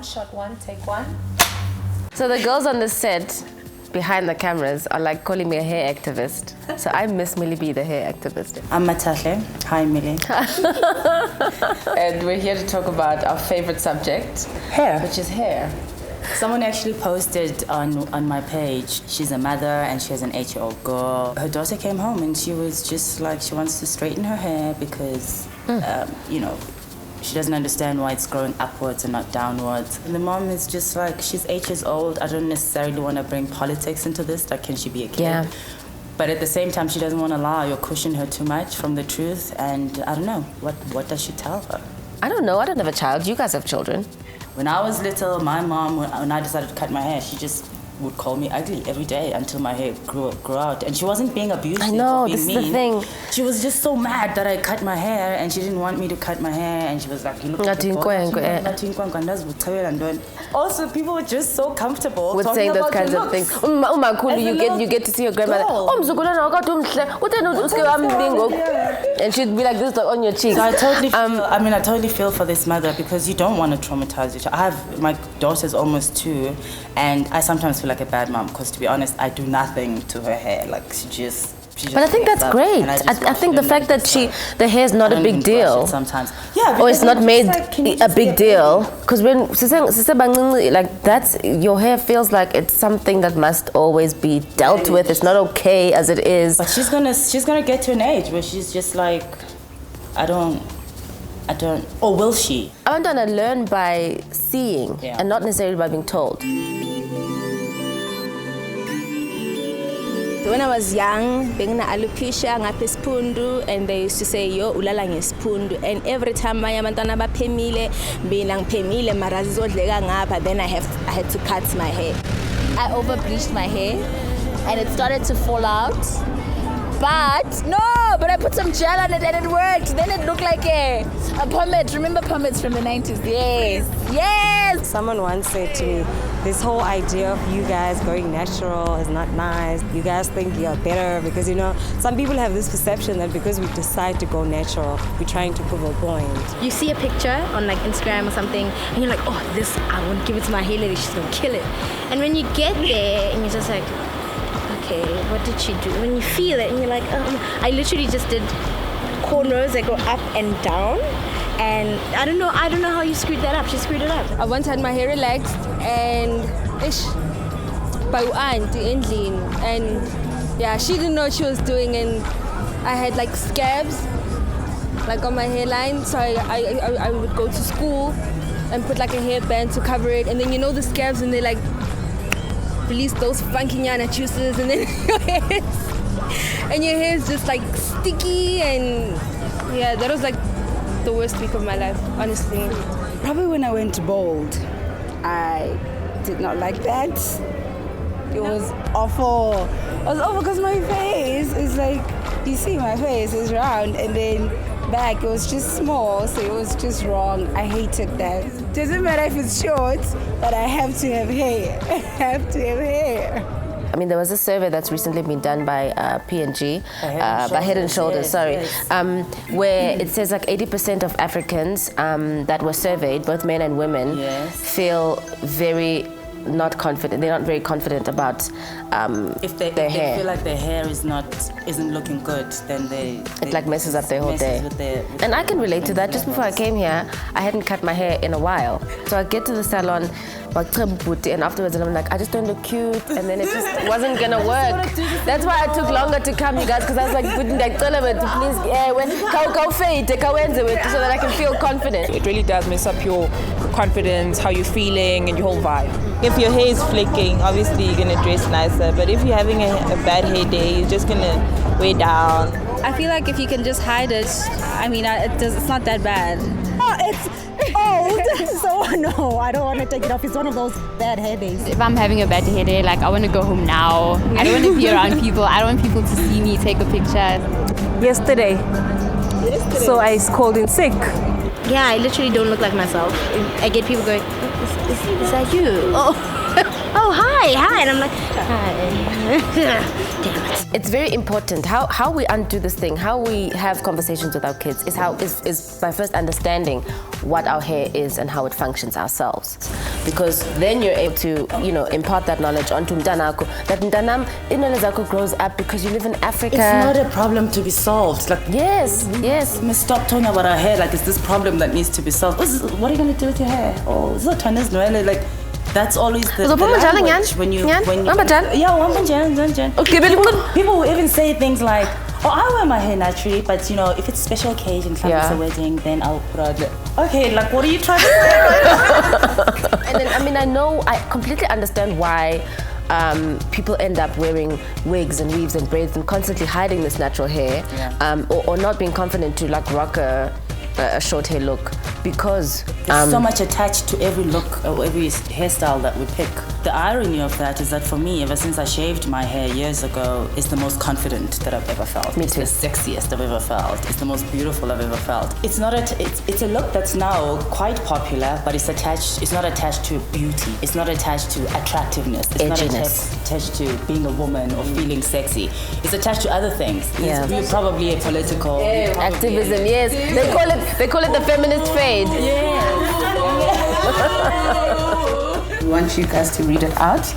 shot one, take one. So the girls on the set behind the cameras are like calling me a hair activist. So I'm Miss MilliB, the hair activist. I'm Mathahle. Hi, Mili. And we're here to talk about our favorite subject, Hair. which is hair. Someone actually posted on my page, she's a mother and she has an 8-year-old girl. Her daughter came home and she was just like, she wants to straighten her hair because, she doesn't understand why it's growing upwards and not downwards. And the mom is just like, she's 8 years old. I don't necessarily want to bring politics into this. Like, can she be a kid? Yeah. But at the same time, she doesn't want to lie or cushion her too much from the truth. And I don't know, what does she tell her? I don't know. I don't have a child. You guys have children. When I was little, my mom, when I decided to cut my hair, she just would call me ugly every day until my hair grew out. And she wasn't being abusive I know, or being this mean. is the thing. She was just so mad that I cut my hair and she didn't want me to cut my hair. And she was like, you look like Also, people were just so comfortable with saying those kinds of things. You get to see your grandmother. And she'd be like this on your cheek. So I totally feel for this mother because you don't want to traumatize your child. My daughter's almost 2 and I sometimes feel like a bad mom because to be honest, I do nothing to her hair. Like she just but I think that's great. I think the fact that the hair is not a big deal. Sometimes, yeah, or it's not made a big deal. Because when like that's your hair feels like it's something that must always be dealt with. It's not okay as it is. But she's gonna get to an age where she's just like, I don't. Or will she? I want to learn by seeing and not necessarily by being told. When I was young, being alopecia ngapha isiphundu, and they used to say yo ulala ngesiphundu, and every time my abantwana baphemile mina ngiphemile mara zizodleka ngapha, then I had to cut my hair. I over bleached my hair and it started to fall out. But I put some gel on it and it worked. Then it looked like a pomade. Remember pomades from the 90s? Yes. Someone once said to me, this whole idea of you guys going natural is not nice. You guys think you're better because, some people have this perception that because we decide to go natural, we're trying to prove a point. You see a picture on like Instagram or something and you're like, oh, this, I won't give it to my hair lady, she's gonna kill it. And when you get there and you're just like, okay, what did she do? When you feel it and you're like, I literally just did cornrows that go up and down. And I don't know how you screwed that up. She screwed it up. I once had my hair relaxed and by auntie endlini, and she didn't know what she was doing, and I had like scabs like on my hairline, so I would go to school and put like a hairband to cover it, and then the scabs and they like release those funky yana juices, and then your hair is just like sticky, and that was like the worst week of my life, honestly. Probably when I went bald, I did not like that. It was awful. It was awful because my face is like, you see my face is round, and then back it was just small, so it was just wrong. I hated that. Doesn't matter if it's short, but I have to have hair. I have to have hair. I mean, there was a survey that's recently been done by P&G, by Head and Shoulders, where it says like 80% of Africans that were surveyed, both men and women, feel very not confident. They're not very confident about if they feel like their hair isn't looking good, then it like messes up their whole day. And I can relate to that. Just before I came here, I hadn't cut my hair in a while, so I get to the salon, and afterwards I'm like, I just don't look cute, and then it just wasn't gonna work. That's why I took longer to come, you guys, because I was like, please, so that I can feel confident. It really does mess up your confidence, how you're feeling, and your whole vibe. If your hair is flicking, obviously you're gonna dress nicer, but if you're having a bad hair day, you're just gonna weigh down. I feel like if you can just hide it, it's not that bad. Oh, it's old, so no, I don't want to take it off. It's one of those bad hair days. If I'm having a bad hair day, like I want to go home now. I don't want to be around people. I don't want people to see me take a picture. Yesterday. So I called in sick. Yeah, I literally don't look like myself. I get people going, is that you? Oh, hi, and I'm like, hi. It's very important. How we undo this thing, how we have conversations with our kids is by first understanding what our hair is and how it functions ourselves. Because then you're able to, impart that knowledge onto mtanako. That mtanam, inwele zakho grows up because you live in Africa. It's not a problem to be solved. Like, yes. We must stop talking about our hair like it's this problem that needs to be solved. What are you going to do with your hair? Oh, is it tennis noelle? Like, that's always the language when you people will even say things like, oh, I wear my hair naturally, but if it's special occasion, like it's a wedding, then I'll put out okay, like what are you trying to say right now? And then I completely understand why people end up wearing wigs and weaves and braids and constantly hiding this natural hair, or not being confident to like rock a short hair look, because there's so much attached to every look or every hairstyle that we pick. The irony of that is that for me, ever since I shaved my hair years ago, it's the most confident that I've ever felt. Me too. It's the sexiest I've ever felt. It's the most beautiful I've ever felt. It's not it's a look that's now quite popular, but it's not attached to beauty. It's not attached to attractiveness. It's not attached to being a woman or feeling sexy. It's attached to other things. Yeah. You're probably a political activism. Yes. They call it the feminist fade. We want you guys to read it out.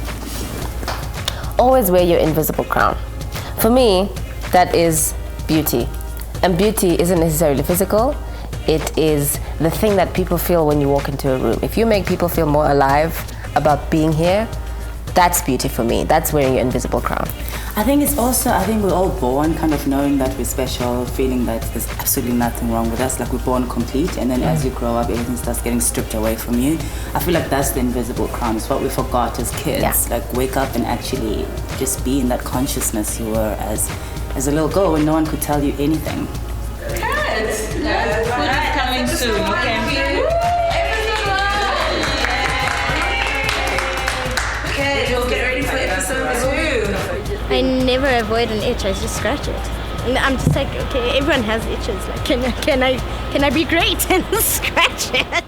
Always wear your invisible crown. For me, that is beauty. And beauty isn't necessarily physical. It is the thing that people feel when you walk into a room. If you make people feel more alive about being here, that's beauty for me. That's wearing your invisible crown. I think we're all born kind of knowing that we're special, feeling that there's absolutely nothing wrong with us, like we're born complete, and then as you grow up, everything starts getting stripped away from you. I feel like that's the invisible crown. It's what we forgot as kids. Yeah. Like wake up and actually just be in that consciousness you were as a little girl when no one could tell you anything. Good. Food is coming soon. You can be. Okay, we'll get ready for episode 2. I never avoid an itch. I just scratch it. And I'm just like, okay, everyone has itches. Like, can I be great and scratch it?